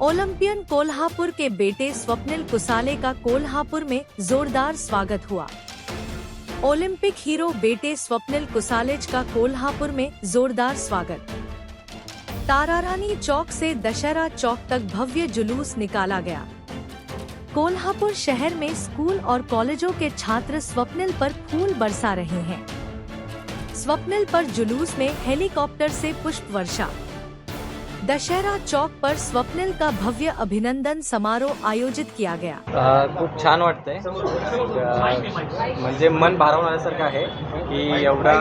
Olympian Kolhapur के बेटे स्वप्निल कुसाले का कोल्हापुर में जोरदार स्वागत हुआ। ओलंपिक हीरो बेटे स्वप्निल कुसालेज का कोल्हापुर में जोरदार स्वागत। तारारानी चौक से दशहरा चौक तक भव्य जुलूस निकाला गया। कोल्हापुर शहर में स्कूल और कॉलेजों के छात्र स्वप्निल पर फूल बरसा रहे हैं। स्वप्निल पर जुलूस में हेलीकॉप्टर से पुष्प वर्षा। दशहरा चौक पर स्वप्निल का भव्य अभिनंदन समारोह आयोजित किया गया। खूप छान वाटतंय। म्हणजे मन भारावण्यासारखं आहे की एवढा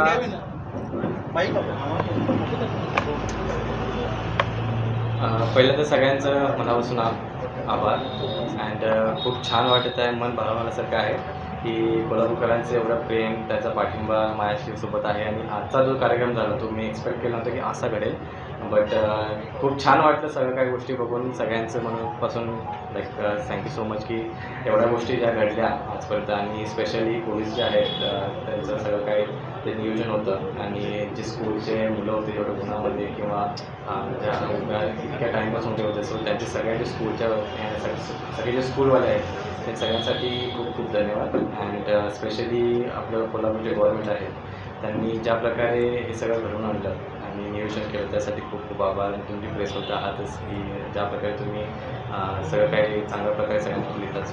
पहिलं तर सगळ्यांचं मनापासून आभार अँड खूप छान वाटत आहे। मन भारावण्यासारखं आहे की कोल्हापूरकरांचं एवढं प्रेम, त्याचा पाठिंबा माझ्याशी सोबत आहे आणि आजचा जो कार्यक्रम झाला तो मी एक्सपेक्ट केला नव्हता की असा घडेल, बट खूप छान वाटलं सगळ्या काही गोष्टी बघून। सगळ्यांचं मनापासून लाईक थँक्यू सो मच की एवढ्या गोष्टी ज्या घडल्या आजपर्यंत आणि स्पेशली पोलीस जे आहेत त्यांचं सगळं काही ते नियोजन होतं आणि जे स्कूलचे मुलं होते एवढं उन्हामध्ये किंवा ज्या इतक्या टाईमपासून होते सो त्यांचे सगळ्यांचे स्कूलच्या सगळे जे स्कूलवाले आहेत ते सगळ्यांसाठी खूप खूप धन्यवाद। अँड स्पेशली आपलं कोल्हापूरचे गव्हर्नमेंट आहेत त्यांनी ज्या प्रकारे हे सगळं घडवून आणलं आणि नियोजन केलं त्यासाठी खूप खूप आभार। आणि तुम्ही प्रेस होत आहातच की ज्या प्रकारे तुम्ही सगळं काही चांगल्या प्रकारे सगळ्यांना लिहितात।